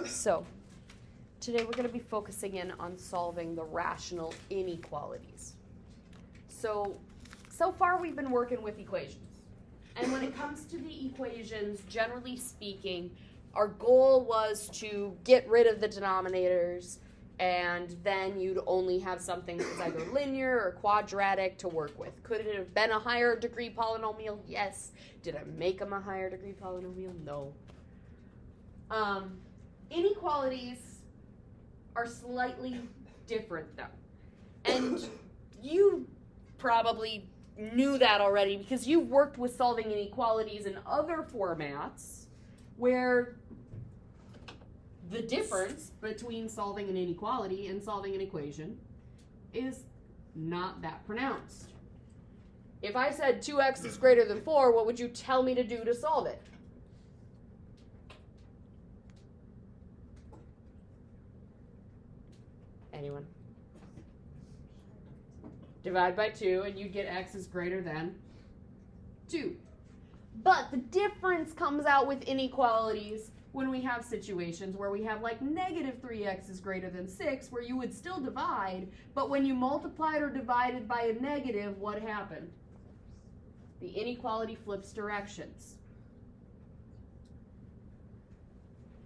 So, today we're going to be focusing in on solving the rational inequalities. So far we've been working with equations. And when it comes to the equations, generally speaking, our goal was to get rid of the denominators, and then you'd only have something that was either linear or quadratic to work with. Could it have been a higher degree polynomial? Yes. Did I make them a higher degree polynomial? No. Inequalities are slightly different, though. And you probably knew that already because you've worked with solving inequalities in other formats where the difference between solving an inequality and solving an equation is not that pronounced. If I said 2x is greater than 4, what would you tell me to do to solve it? Anyone? Divide by 2, and you'd get x is greater than 2. But the difference comes out with inequalities when we have situations where we have like negative 3x is greater than 6, where you would still divide, but when you multiplied or divided by a negative, what happened? The inequality flips directions.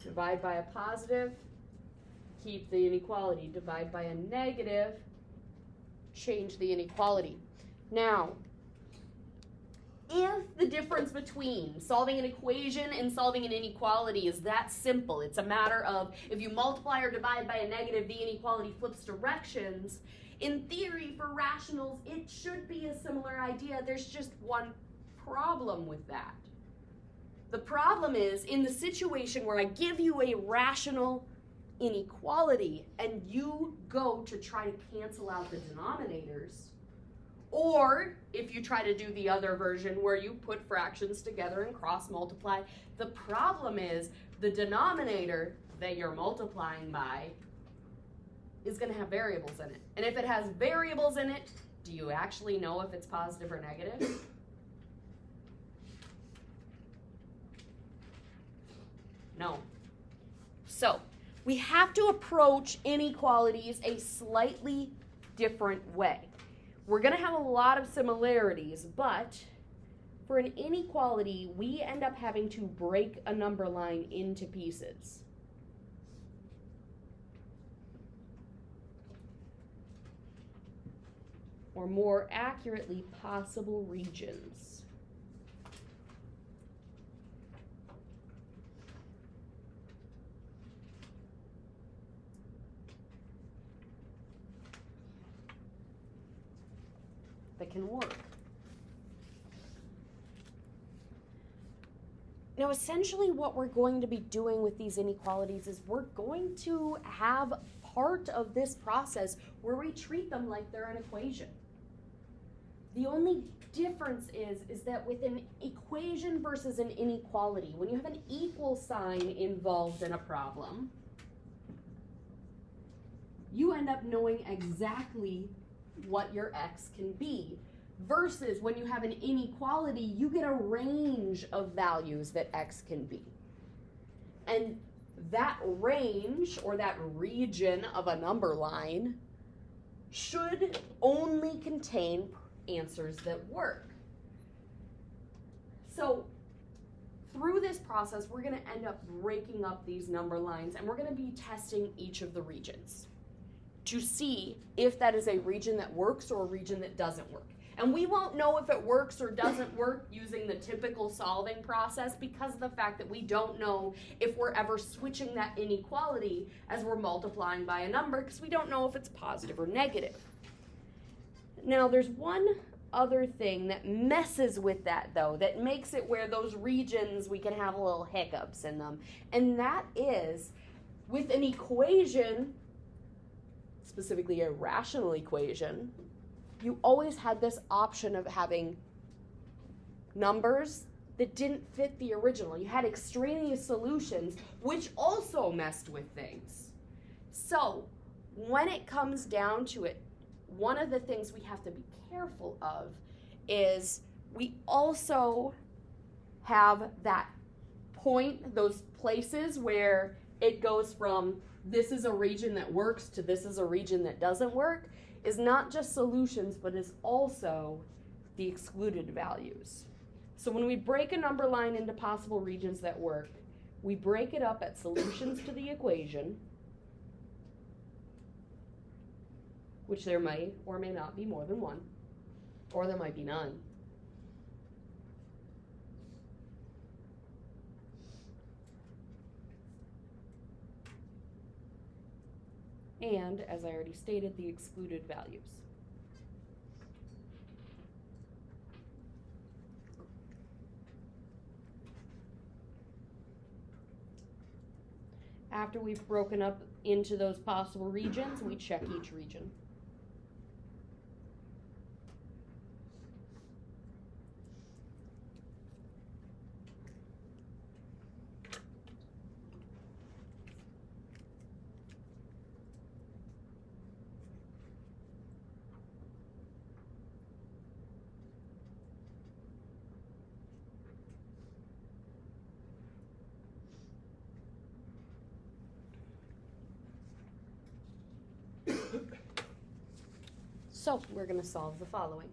Divide by a positive, keep the inequality. Divide by a negative, change the inequality. Now, if the difference between solving an equation and solving an inequality is that simple, it's a matter of if you multiply or divide by a negative, the inequality flips directions. In theory, for rationals, it should be a similar idea. There's just one problem with that. The problem is, in the situation where I give you a rational inequality and you go to try to cancel out the denominators, or if you try to do the other version where you put fractions together and cross multiply, the problem is the denominator that you're multiplying by is going to have variables in it. And if it has variables in it, do you actually know if it's positive or negative? No. So, we have to approach inequalities a slightly different way. We're going to have a lot of similarities, but for an inequality, we end up having to break a number line into pieces. Or more accurately, possible regions. That can work. Now, essentially what we're going to be doing with these inequalities is we're going to have part of this process where we treat them like they're an equation. The only difference is that with an equation versus an inequality, when you have an equal sign involved in a problem, you end up knowing exactly what your x can be, versus when you have an inequality, you get a range of values that x can be. And that range, or that region of a number line, should only contain answers that work. So through this process, we're going to end up breaking up these number lines, and we're going to be testing each of the regions to see if that is a region that works or a region that doesn't work. And we won't know if it works or doesn't work using the typical solving process because of the fact that we don't know if we're ever switching that inequality as we're multiplying by a number, because we don't know if it's positive or negative. Now, there's one other thing that messes with that, though, that makes it where those regions, we can have a little hiccups in them. And that is, with an equation, specifically a rational equation, you always had this option of having numbers that didn't fit the original. You had extraneous solutions, which also messed with things. So, when it comes down to it, one of the things we have to be careful of is we also have that point, those places where it goes from this is a region that works to this is a region that doesn't work is not just solutions, but is also the excluded values. So when we break a number line into possible regions that work, we break it up at solutions to the equation, which there may or may not be more than one, or there might be none. And, as I already stated, the excluded values. After we've broken up into those possible regions, we check each region. So we're going to solve the following.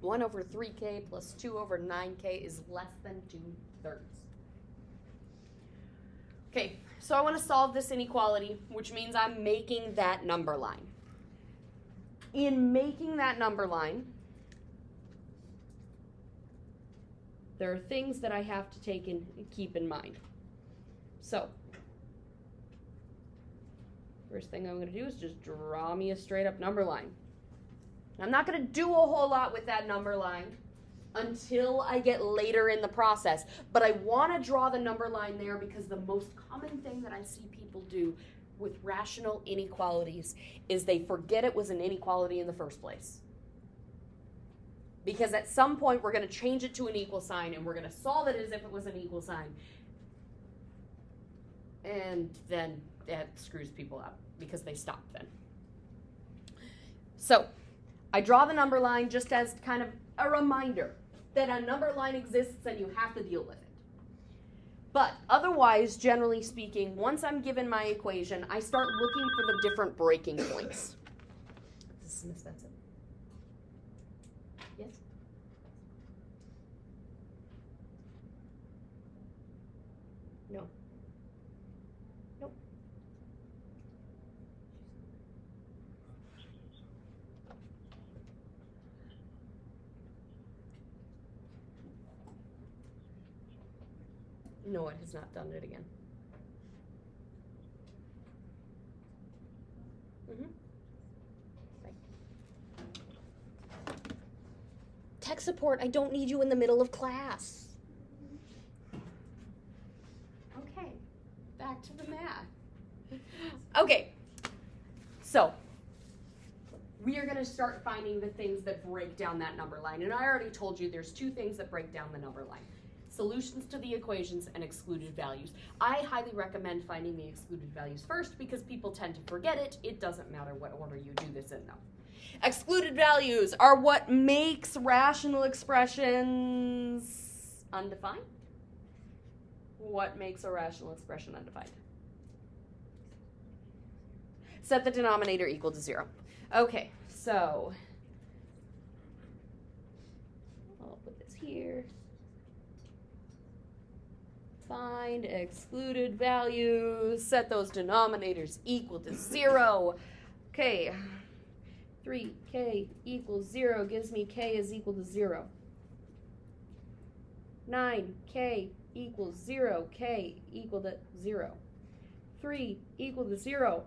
One over 3k plus 2 over 9k is less than 2/3. Okay, so I want to solve this inequality, which means I'm making that number line. In making that number line, there are things that I have to keep in mind. So, first thing I'm going to do is just draw me a straight up number line. I'm not going to do a whole lot with that number line until I get later in the process. But I want to draw the number line there because the most common thing that I see people do with rational inequalities is they forget it was an inequality in the first place. Because at some point we're going to change it to an equal sign and we're going to solve it as if it was an equal sign. And then that screws people up because they stop then. So, I draw the number line just as kind of a reminder that a number line exists and you have to deal with it. But otherwise, generally speaking, once I'm given my equation, I start looking for the different breaking points. This is Miss Benson. Yes? No. Nope. No, it has not done it again. Right. Tech support, I don't need you in the middle of class. Okay, back to the math. Okay, so we are going to start finding the things that break down that number line. And I already told you there's two things that break down the number line. Solutions to the equations and excluded values. I highly recommend finding the excluded values first because people tend to forget it. It doesn't matter what order you do this in though. Excluded values are what makes rational expressions undefined. What makes a rational expression undefined? Set the denominator equal to 0. Okay, so I'll put this here. Find excluded values, set those denominators equal to 0. Okay, 3k equals 0 gives me k is equal to 0. 9k equals 0, k equal to 0. 3 equal to 0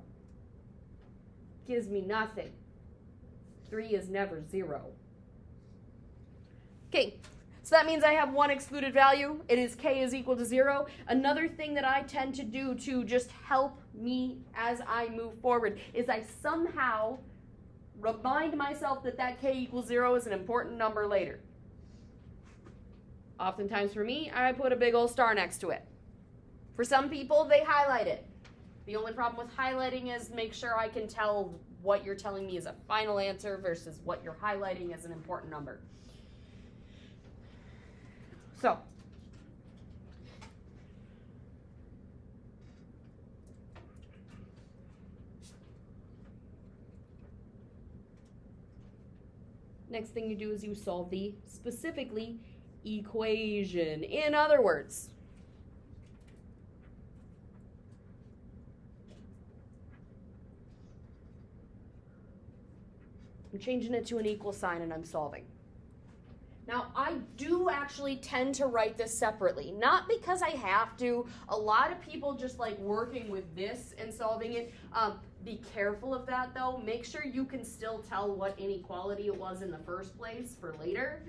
gives me nothing. 3 is never 0. Okay, So that means I have one excluded value. It is k is equal to 0. Another thing that I tend to do to just help me as I move forward is I somehow remind myself that that k equals 0 is an important number later. Oftentimes for me, I put a big old star next to it. For some people, they highlight it. The only problem with highlighting is make sure I can tell what you're telling me is a final answer versus what you're highlighting as an important number. So, next thing you do is you solve the specifically equation. In other words, I'm changing it to an equal sign and I'm solving. Now, I do actually tend to write this separately, not because I have to. A lot of people just like working with this and solving it. Be careful of that, though. Make sure you can still tell what inequality it was in the first place for later.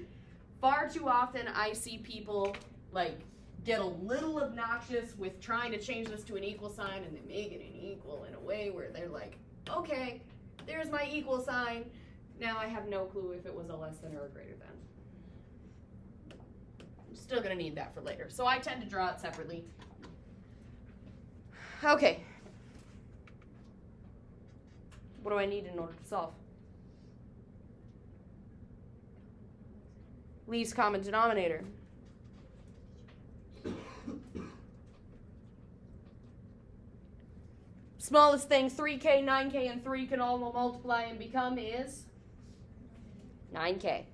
Far too often, I see people like get a little obnoxious with trying to change this to an equal sign, and they make it an equal in a way where they're like, okay, there's my equal sign. Now I have no clue if it was a less than or a greater than. Still going to need that for later. So I tend to draw it separately. Okay. What do I need in order to solve? Least common denominator. Smallest thing 3k, 9k, and 3 can all multiply and become is 9k.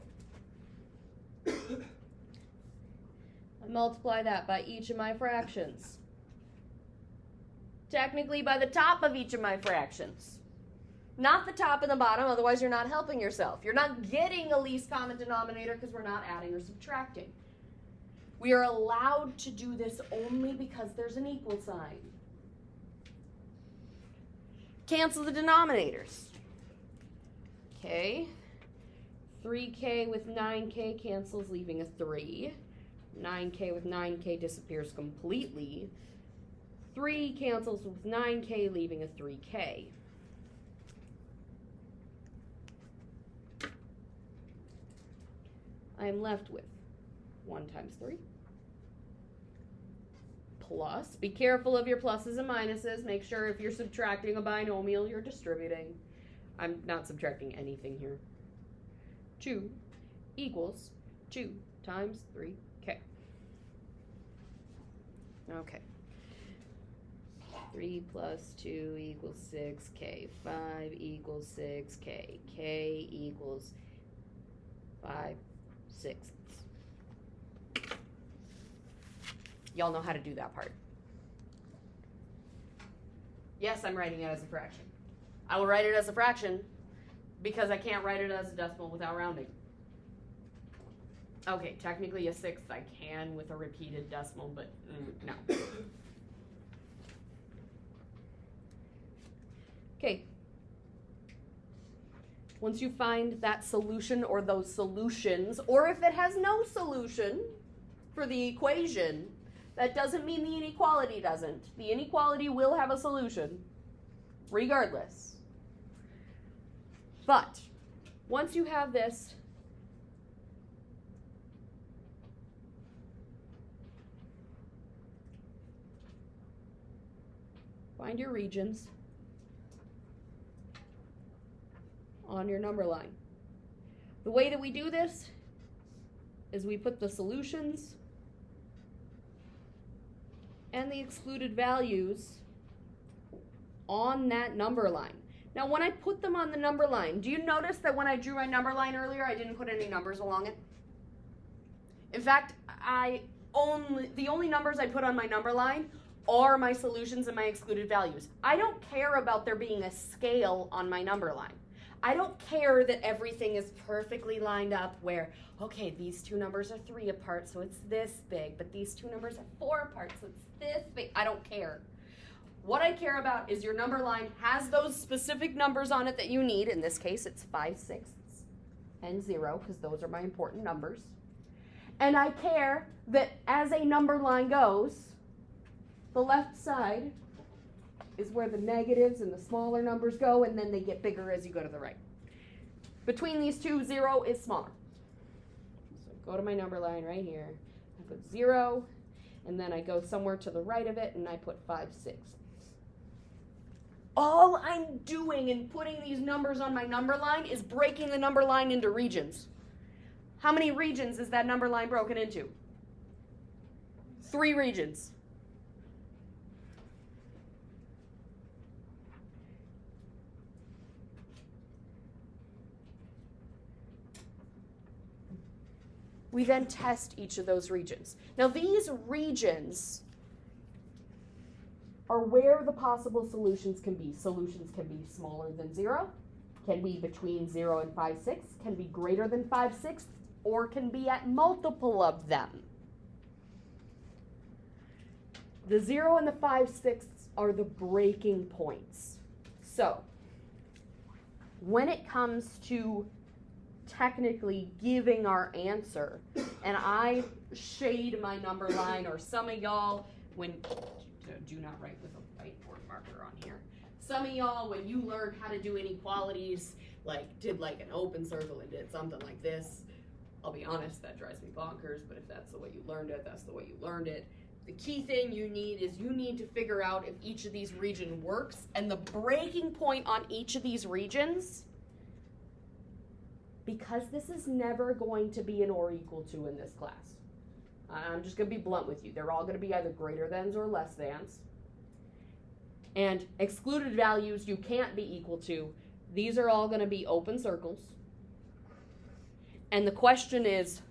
I multiply that by each of my fractions. Technically by the top of each of my fractions. Not the top and the bottom, otherwise you're not helping yourself. You're not getting a least common denominator because we're not adding or subtracting. We are allowed to do this only because there's an equal sign. Cancel the denominators. Okay. 3k with 9k cancels, leaving a 3. 9k with 9k disappears completely. 3 cancels with 9k, leaving a 3k. I am left with 1 times 3 plus, be careful of your pluses and minuses. Make sure if you're subtracting a binomial, you're distributing. I'm not subtracting anything here. 2 equals 2 times 3k. Okay. 3 plus 2 equals 6k. 5 equals 6k. K equals 5/6. Y'all know how to do that part. Yes, I'm writing it as a fraction. I will write it as a fraction because I can't write it as a decimal without rounding. Okay, technically a 1/6 I can with a repeated decimal, but no. Okay. Once you find that solution or those solutions, or if it has no solution for the equation, that doesn't mean the inequality doesn't. The inequality will have a solution, regardless. But once you have this, find your regions on your number line. The way that we do this is we put the solutions and the excluded values on that number line. Now, when I put them on the number line, do you notice that when I drew my number line earlier, I didn't put any numbers along it? In fact, the only numbers I put on my number line are my solutions and my excluded values. I don't care about there being a scale on my number line. I don't care that everything is perfectly lined up where, okay, these two numbers are 3 apart, so it's this big, but these two numbers are 4 apart, so it's this big. I don't care. What I care about is your number line has those specific numbers on it that you need. In this case, it's 5/6 and 0, because those are my important numbers. And I care that as a number line goes, the left side is where the negatives and the smaller numbers go, and then they get bigger as you go to the right. Between these two, 0 is smaller. So go to my number line right here. I put 0, and then I go somewhere to the right of it, and I put 5/6. All I'm doing in putting these numbers on my number line is breaking the number line into regions. How many regions is that number line broken into? 3 regions. We then test each of those regions. Now these regions are where the possible solutions can be. Solutions can be smaller than 0, can be between 0 and 5/6, can be greater than 5/6, or can be at multiple of them. The 0 and the 5/6 are the breaking points. So when it comes to technically giving our answer, and I shade my number line, or some of y'all, when do not write with a whiteboard marker on here. Some of y'all, when you learned how to do inequalities, did an open circle and did something like this. I'll be honest, that drives me bonkers, but if that's the way you learned it, that's the way you learned it. The key thing you need to figure out if each of these regions works, and the breaking point on each of these regions, because this is never going to be an or equal to in this class. I'm just going to be blunt with you. They're all going to be either greater thans or less thans. And excluded values you can't be equal to. These are all going to be open circles. And the question is,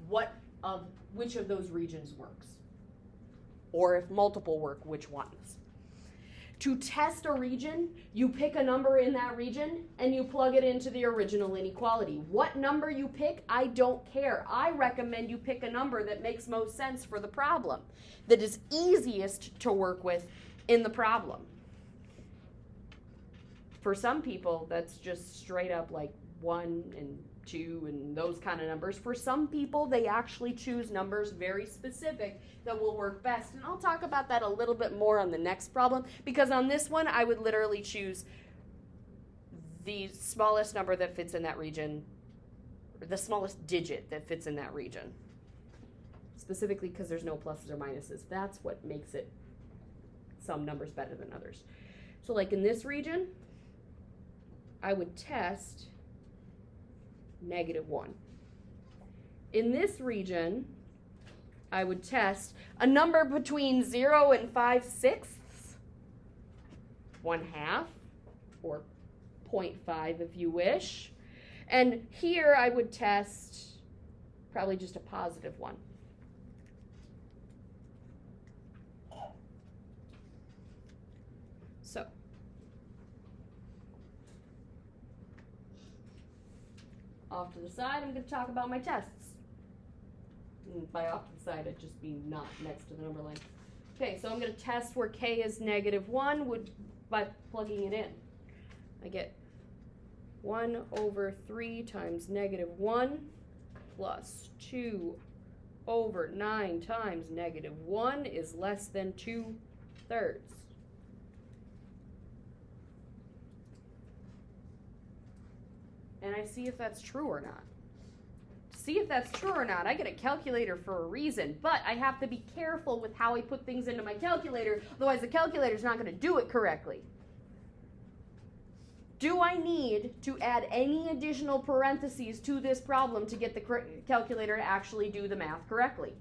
which of those regions works? Or if multiple work, which ones? To test a region, you pick a number in that region and you plug it into the original inequality. What number you pick, I don't care. I recommend you pick a number that makes most sense for the problem, that is easiest to work with in the problem. For some people, that's just straight up 1 and 2 and those kind of numbers. For some people, they actually choose numbers very specific that will work best. And I'll talk about that a little bit more on the next problem, because on this one, I would literally choose the smallest number that fits in that region, or the smallest digit that fits in that region. Specifically because there's no pluses or minuses. That's what makes it some numbers better than others. So in this region, I would test -1. In this region, I would test a number between 0 and 5/6, 1/2, or 0.5 if you wish. And here I would test probably just a +1. So off to the side, I'm going to talk about my tests. And by off to the side, I'd just be not next to the number line. Okay, so I'm going to test where k is -1 by plugging it in. I get 1/3 times -1 plus 2/9 times -1 is less than 2/3. And I see if that's true or not. To see if that's true or not, I get a calculator for a reason, but I have to be careful with how I put things into my calculator, otherwise the calculator's not going to do it correctly. Do I need to add any additional parentheses to this problem to get the calculator to actually do the math correctly?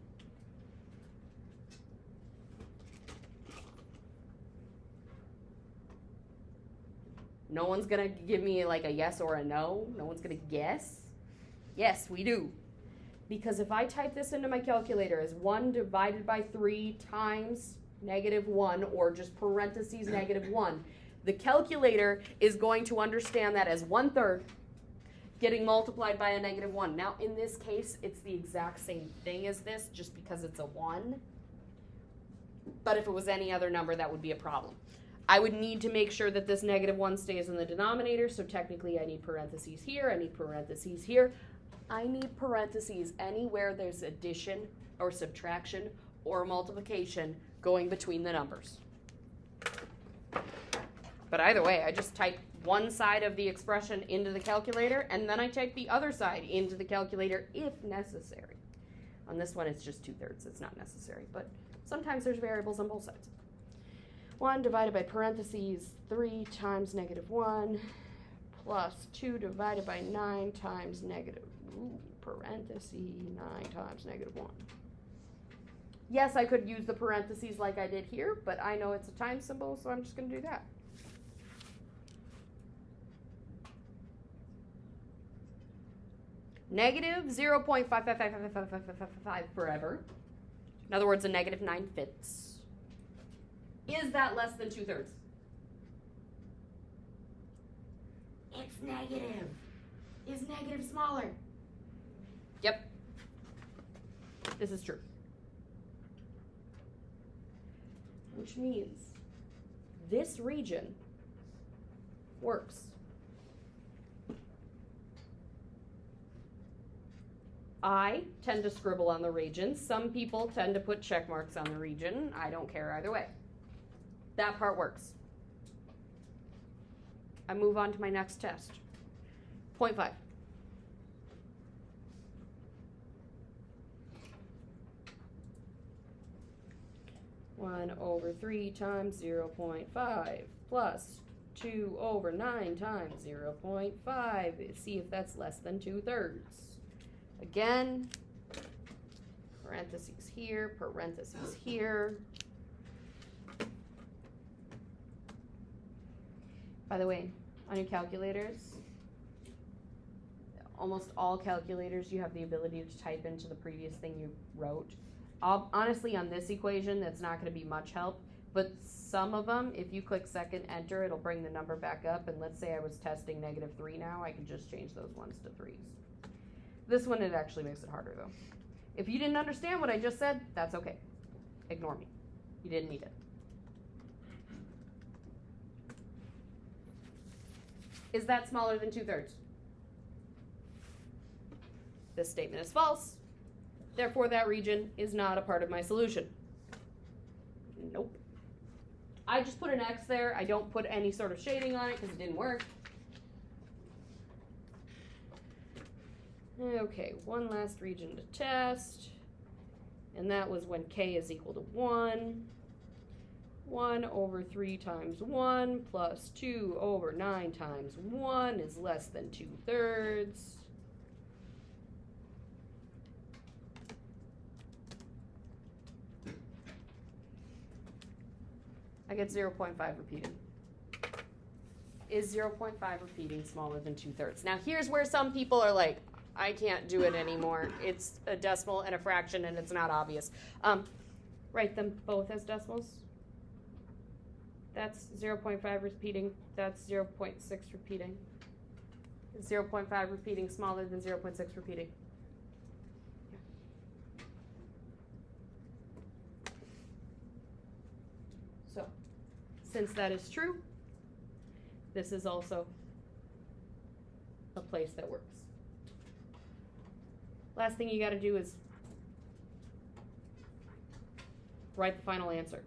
No one's going to give me a yes or a no. No one's going to guess. Yes, we do. Because if I type this into my calculator as 1 divided by 3 times -1, or just parentheses -1, the calculator is going to understand that as 1/3 getting multiplied by a -1. Now, in this case, it's the exact same thing as this, just because it's a 1. But if it was any other number, that would be a problem. I would need to make sure that this -1 stays in the denominator, so technically I need parentheses here, I need parentheses here. I need parentheses anywhere there's addition or subtraction or multiplication going between the numbers. But either way, I just type one side of the expression into the calculator, and then I type the other side into the calculator if necessary. On this one, it's just 2/3. It's not necessary, but sometimes there's variables on both sides. 1 divided by parentheses 3 times -1 plus 2 divided by 9 times parentheses 9 times -1. Yes, I could use the parentheses like I did here, but I know it's a times symbol, so I'm just going to do that. Negative 0.55555 forever. In other words, a -9/5. Is that less than 2/3? It's negative. Is negative smaller? Yep. This is true. Which means this region works. I tend to scribble on the region. Some people tend to put check marks on the region. I don't care either way. That part works. I move on to my next test. 0.5. One over 3 times 0.5 plus 2 over 9 times 0.5. See if that's less than 2/3. Again, parentheses here, parentheses here. By the way, on your calculators, almost all calculators, you have the ability to type into the previous thing you wrote. Honestly, on this equation, that's not going to be much help, but some of them, if you click second enter, it'll bring the number back up, and let's say I was testing -3 now, I can just change those ones to 3s. This one, it actually makes it harder, though. If you didn't understand what I just said, that's okay. Ignore me. You didn't need it. Is that smaller than 2/3? This statement is false. Therefore, that region is not a part of my solution. Nope. I just put an X there. I don't put any sort of shading on it because it didn't work. Okay, one last region to test. And that was when k is equal to 1. 1 over 3 times 1 plus 2 over 9 times 1 is less than 2/3. I get 0.5 repeating. Is 0.5 repeating smaller than 2/3? Now here's where some people are like, I can't do it anymore. It's a decimal and a fraction and it's not obvious. Write them both as decimals. That's 0.5 repeating. That's 0.6 repeating. Is 0.5 repeating smaller than 0.6 repeating? Yeah. So, since that is true, this is also a place that works. Last thing you got to do is write the final answer.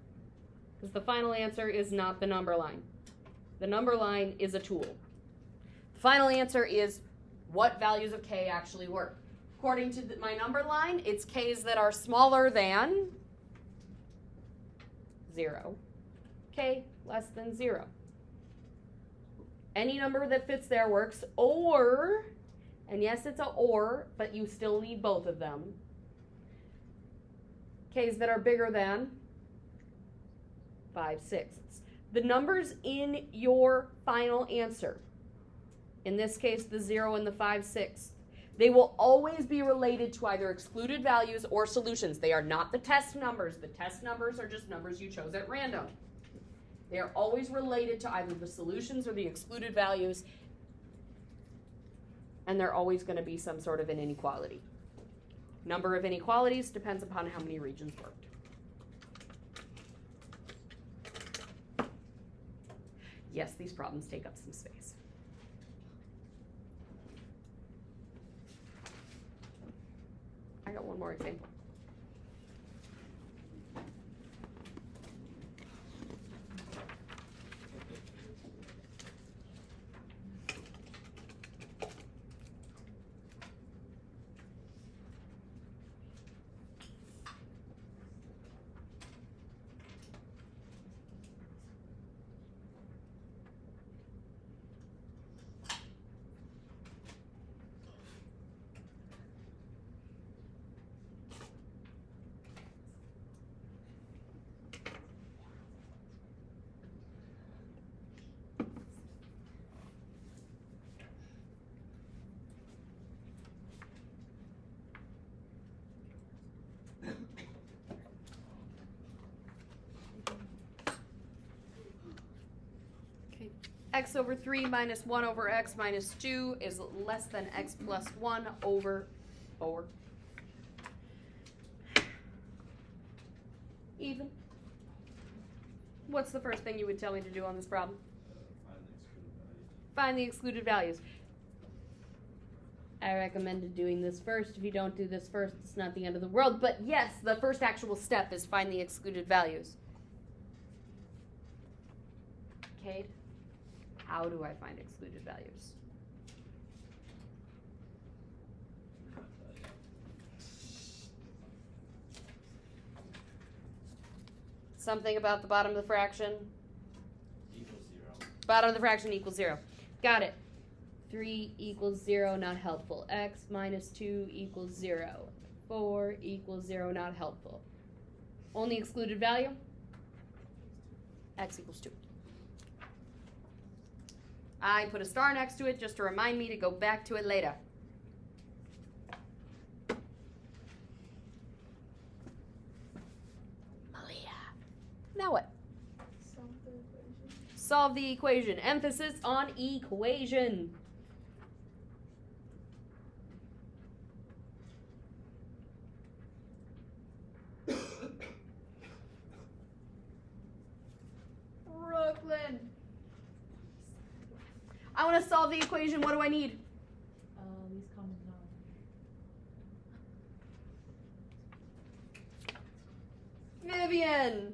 Because the final answer is not the number line. The number line is a tool. The final answer is what values of k actually work. According to my number line, it's k's that are smaller than 0. K less than 0. Any number that fits there works, or, and yes, it's a or, but you still need both of them. K's that are bigger than 5/6. The numbers in your final answer, in this case the 0 and the 5/6, they will always be related to either excluded values or solutions. They are not the test numbers. The test numbers are just numbers you chose at random. They are always related to either the solutions or the excluded values, and they're always going to be some sort of an inequality. Number of inequalities depends upon how many regions worked. Yes, these problems take up some space. got one more example. X over 3 minus 1 over x minus 2 is less than x plus 1 over 4. Even. What's the first thing you would tell me to do on this problem? Find the excluded values. I recommended doing this first. If you don't do this first, it's not the end of the world. But yes, the first actual step is find the excluded values. Kate? How do I find excluded values? Something about the bottom of the fraction? Equals 0. Bottom of the fraction equals 0. Got it. 3 equals 0, not helpful. X minus 2 equals 0. 4 equals 0, not helpful. Only excluded value? X equals 2. I put a star next to it just to remind me to go back to it later. Malia. Now what? Solve the equation. Solve the equation. Emphasis on equation. Brooklyn. I want to solve the equation. What do I need? Least common denominator. Vivian.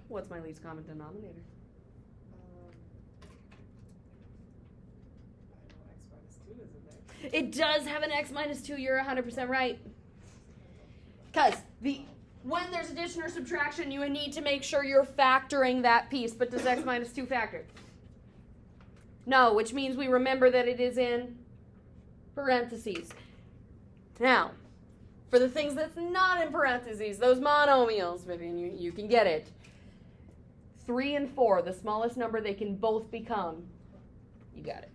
What's my least common denominator? I know x minus 2 is in there. It does have an x minus 2. You're 100% right. Because when there's addition or subtraction, you need to make sure you're factoring that piece. But does x minus 2 factor? No, which means we remember that it is in parentheses. Now, for the things that's not in parentheses, those monomials, Vivian, you can get it. 3 and 4, the smallest number they can both become. You got it.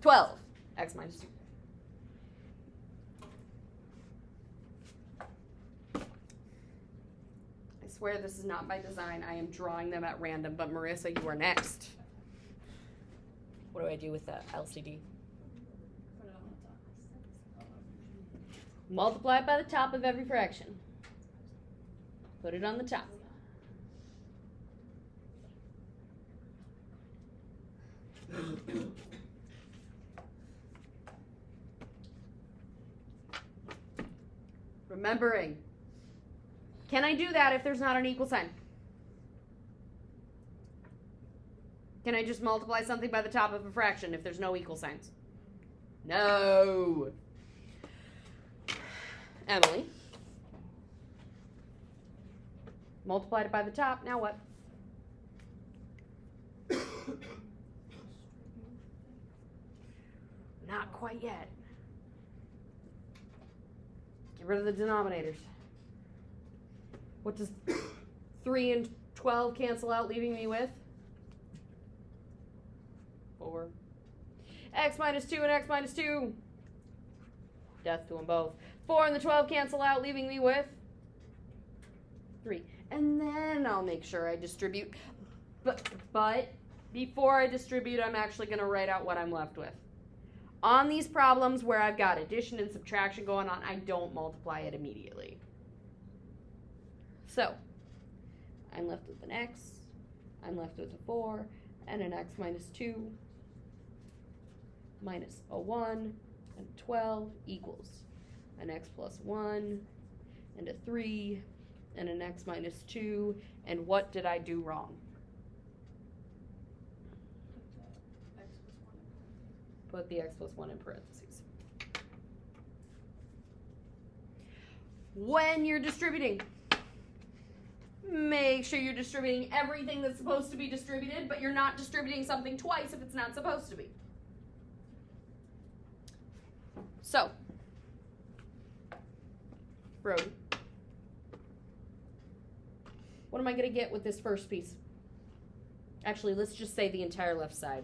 12, x minus 2. I swear this is not by design. I am drawing them at random, but Marissa, you are next. What do I do with the LCD? Put it on the top. Multiply it by the top of every fraction. Put it on the top. Remembering. Can I do that if there's not an equal sign? Can I just multiply something by the top of a fraction if there's no equal signs? No. Emily. Multiplied it by the top. Now what? Not quite yet. Get rid of the denominators. What does 3 and 12 cancel out, leaving me with? 4. X minus 2 and x minus 2. Death to them both. 4 and the 12 cancel out, leaving me with 3. And then I'll make sure I distribute. But before I distribute, I'm actually going to write out what I'm left with. On these problems where I've got addition and subtraction going on, I don't multiply it immediately. So, I'm left with an x, I'm left with a 4, and an x minus 2, minus a 1, and 12 equals an x plus 1 and a 3 and an x minus 2. And what did I do wrong? Put the x plus 1 in parentheses. When you're distributing, make sure you're distributing everything that's supposed to be distributed, but you're not distributing something twice if it's not supposed to be. So, Brody, what am I going to get with this first piece? Actually, let's just say the entire left side.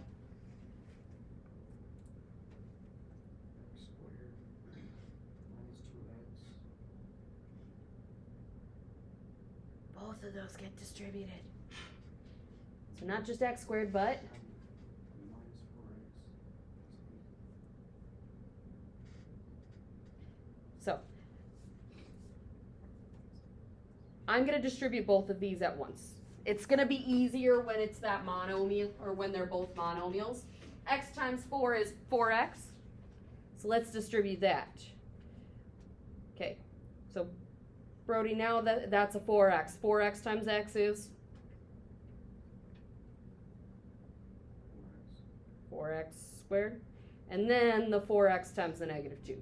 X squared minus 2x. Both of those get distributed. So not just x squared, but Minus 4x. so I'm going to distribute both of these at once. It's going to be easier when it's that monomial, or when they're both monomials. X times 4 is 4x. So let's distribute that. Okay, so Brody, now that's a 4x. 4x times x is 4x squared. And then the 4x times the negative 2.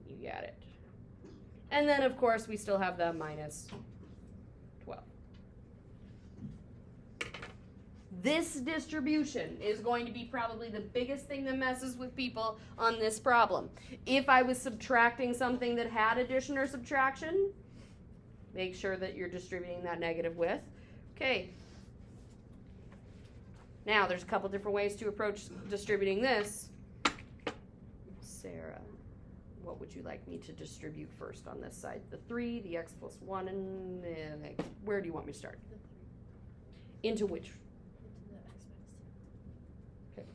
You got it. And then, of course, we still have the minus 12. This distribution is going to be probably the biggest thing that messes with people on this problem. If I was subtracting something that had addition or subtraction, make sure that you're distributing that negative with. Okay. Now, there's a couple different ways to approach distributing this. Sarah, what would you like me to distribute first on this side? The 3, the x plus 1, and where do you want me to start? The 3. Into which? Into the x minus 2. Okay.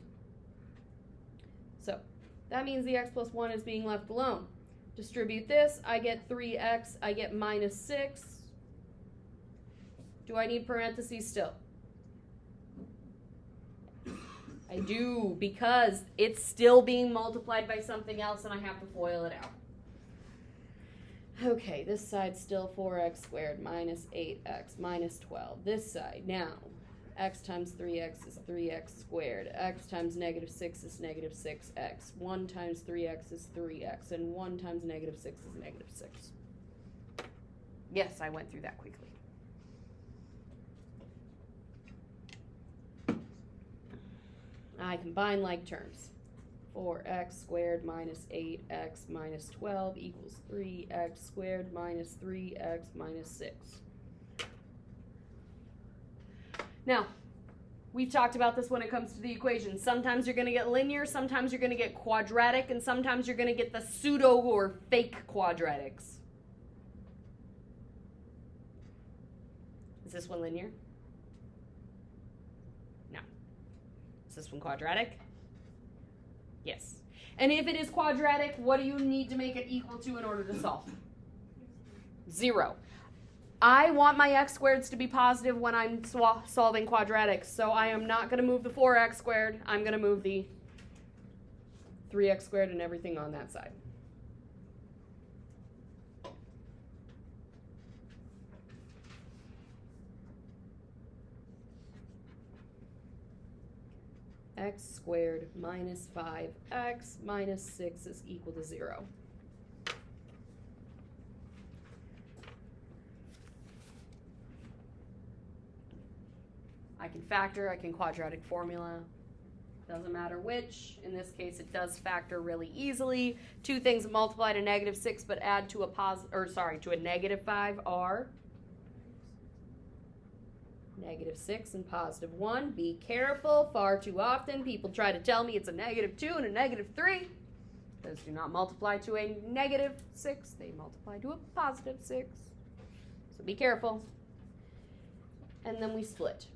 So, that means the x plus 1 is being left alone. Distribute this, I get 3x, I get minus 6. Do I need parentheses still? I do, because it's still being multiplied by something else and I have to FOIL it out. Okay, this side's still 4x squared minus 8x minus 12. This side, now, x times 3x is 3x squared. X times negative 6 is negative 6x. 1 times 3x is 3x. And 1 times negative 6 is negative 6. Yes, I went through that quickly. I combine like terms. 4x squared minus 8x minus 12 equals 3x squared minus 3x minus 6. Now, we've talked about this when it comes to the equation. Sometimes you're going to get linear, sometimes you're going to get quadratic, and sometimes you're going to get the pseudo or fake quadratics. Is this one linear? No. Is this one quadratic? Yes. And if it is quadratic, what do you need to make it equal to in order to solve? 0. I want my x squareds to be positive when I'm solving quadratics, so I am not going to move the 4x squared. I'm going to move the 3x squared and everything on that side. X squared minus 5x minus 6 is equal to 0. I can factor, I can quadratic formula. Doesn't matter which. In this case, it does factor really easily. Two things that multiply to negative 6 but add to to a negative 5 are negative 6 and positive 1. Be careful. Far too often people try to tell me it's a negative 2 and a negative 3. Those do not multiply to a negative 6. They multiply to a positive 6. So be careful. And then we split.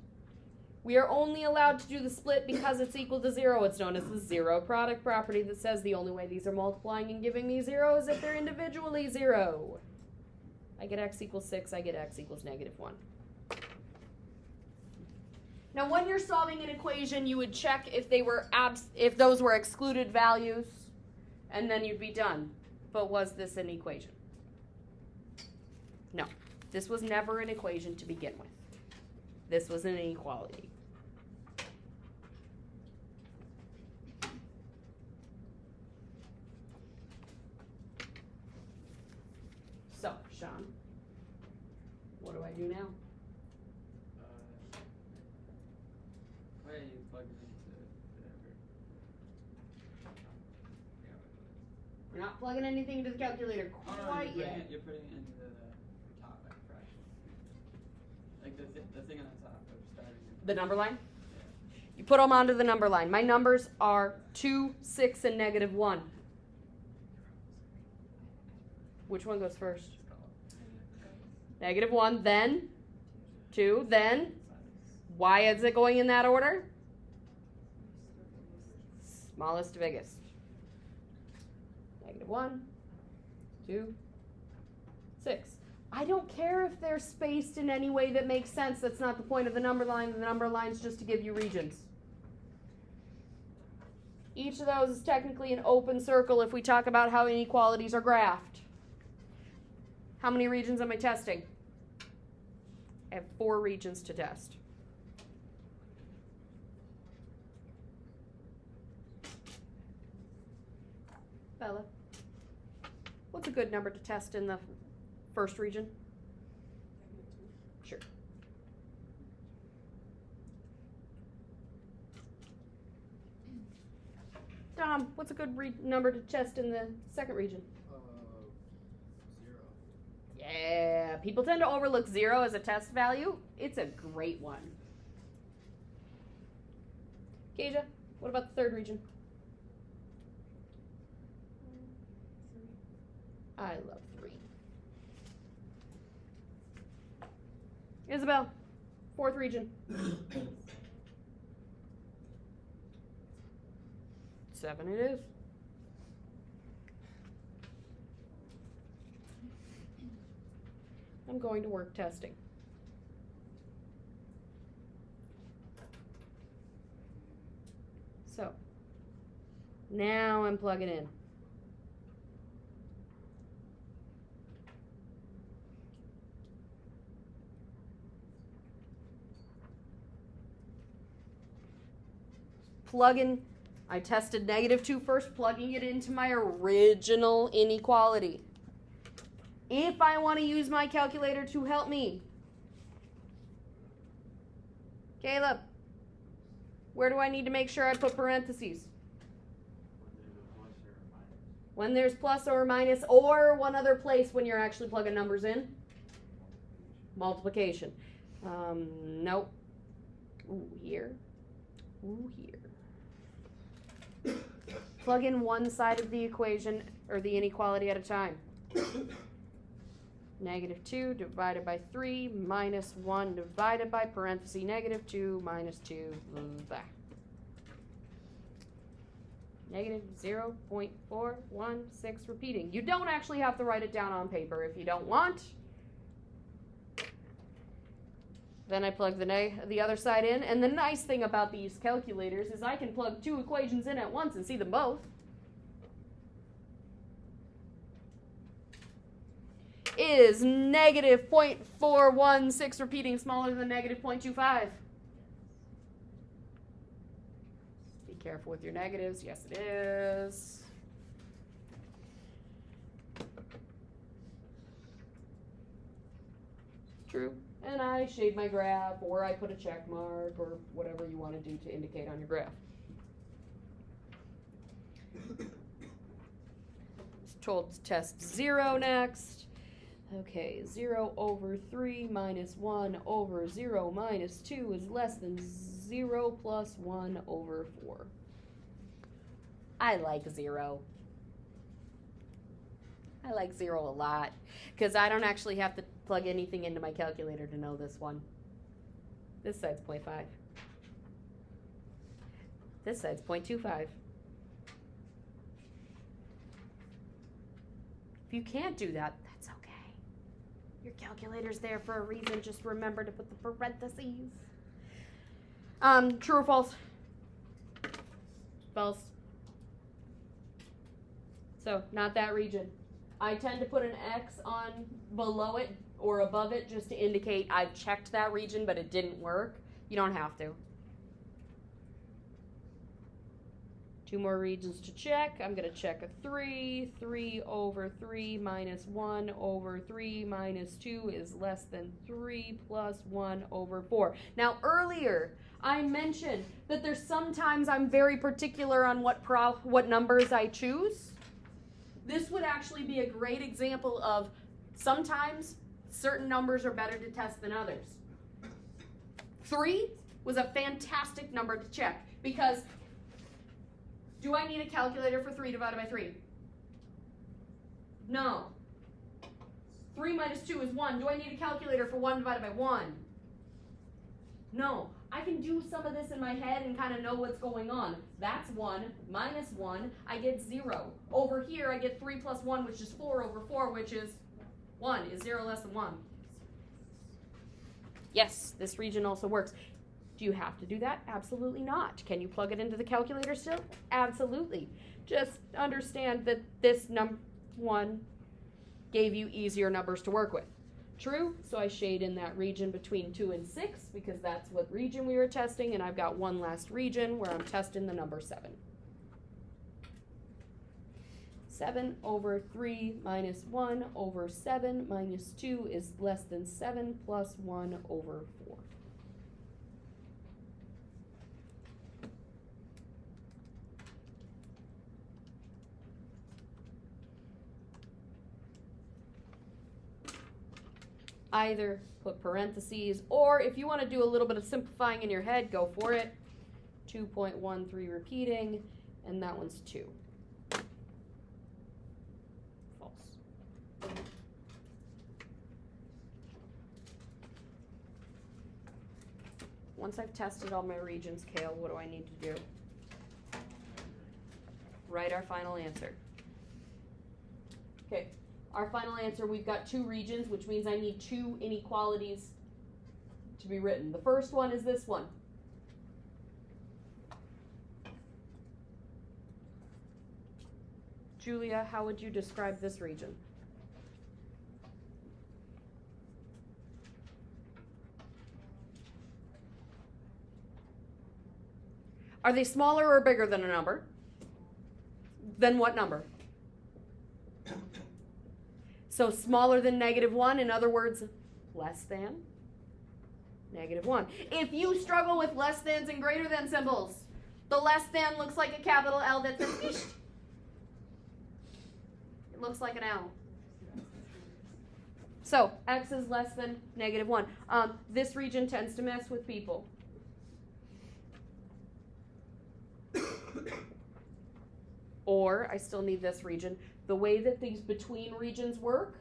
We are only allowed to do the split because it's equal to 0. It's known as the zero product property that says the only way these are multiplying and giving me 0 is if they're individually 0. I get x equals 6. I get x equals negative 1. Now, when you're solving an equation, you would check if they were if those were excluded values, and then you'd be done. But was this an equation? No, this was never an equation to begin with. This was an inequality. So, Sean, what do I do now? Why you plug it into whatever? We're not plugging anything into the calculator quite yet. You're putting it into the top like fraction. Like the thing on the top of starting. The number line? Yeah. You put them onto the number line. My numbers are 2, 6, and -1. Which one goes first? -1, then 2, then why is it going in that order? Smallest to biggest. -1, 2, 6. I don't care if they're spaced in any way that makes sense. That's not the point of the number line. The number line's just to give you regions. Each of those is technically an open circle if we talk about how inequalities are graphed. How many regions am I testing? I have 4 regions to test. Bella, what's a good number to test in the first region? Sure. Dom, what's a good number to test in the second region? 0. Yeah, people tend to overlook 0 as a test value. It's a great one. Kaja, what about the third region? 3. I love 3. Isabel, fourth region. 7 it is. I'm going to work testing. So, now I'm plugging in. Plug in. I tested -2 first, plugging it into my original inequality. If I want to use my calculator to help me, Caleb, where do I need to make sure I put parentheses? When there's plus or minus, or one other place when you're actually plugging numbers in? Multiplication. Nope. Ooh, here. Ooh, here. Plug in one side of the equation or the inequality at a time. -2 divided by 3 minus 1 divided by parenthesis -2 minus 2. Blah. -0.416 repeating. You don't actually have to write it down on paper if you don't want. Then I plug the other side in, and the nice thing about these calculators is I can plug 2 equations in at once and see them both. Is -0.416 repeating smaller than -0.25? Be careful with your negatives. Yes, it is. True. And I shade my graph, or I put a check mark, or whatever you want to do to indicate on your graph. It's told to test 0 next. Okay, 0 over 3 minus 1 over 0 minus 2 is less than 0 plus 1 over 4. I like 0. I like 0 a lot, because I don't actually have to plug anything into my calculator to know this one. This side's 0.5. This side's 0.25. If you can't do that, that's okay. Your calculator's there for a reason. Just remember to put the parentheses. True or false? False. So, not that region. I tend to put an X on below it or above it just to indicate I've checked that region, but it didn't work. You don't have to. 2 more regions to check. I'm going to check a 3. 3 over 3 minus 1 over 3 minus 2 is less than 3 plus 1 over 4. Now, earlier, I mentioned that there's sometimes I'm very particular on what numbers I choose. This would actually be a great example of sometimes certain numbers are better to test than others. 3 was a fantastic number to check because do I need a calculator for 3 divided by 3? No. 3 minus 2 is 1. Do I need a calculator for 1 divided by 1? No. I can do some of this in my head and kind of know what's going on. That's 1 minus 1. I get 0. Over here, I get 3 plus 1, which is 4 over 4, which is 1. Is 0 less than 1? Yes, this region also works. Do you have to do that? Absolutely not. Can you plug it into the calculator still? Absolutely. Just understand that this one gave you easier numbers to work with. True, so I shade in that region between 2 and 6 because that's what region we were testing, and I've got one last region where I'm testing the number 7. 7 over 3 minus 1 over 7 minus 2 is less than 7 plus 1 over 4. Either put parentheses, or if you want to do a little bit of simplifying in your head, go for it. 2.13 repeating, and that one's 2. False. Once I've tested all my regions, Kale, what do I need to do? Write our final answer. Okay. Our final answer, we've got 2 regions, which means I need 2 inequalities to be written. The first one is this one. Julia, how would you describe this region? Are they smaller or bigger than a number? Than what number? So smaller than -1, in other words, less than -1. If you struggle with less thans and greater than symbols, the less than looks like a capital L that says fish. It looks like an L. So x is less than -1. This region tends to mess with people. Or I still need this region. The way that these between regions work,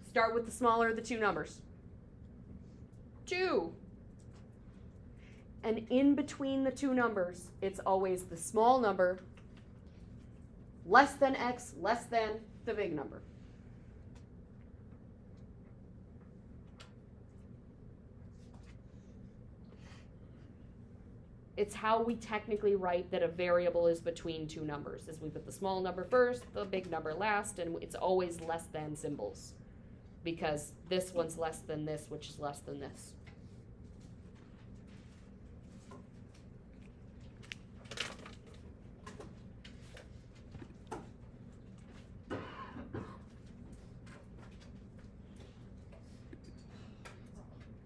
start with the smaller of the 2 numbers. 2. And in between the 2 numbers, it's always the small number less than x less than the big number. It's how we technically write that a variable is between 2 numbers, is we put the small number first, the big number last, and it's always less than symbols because this one's less than this, which is less than this.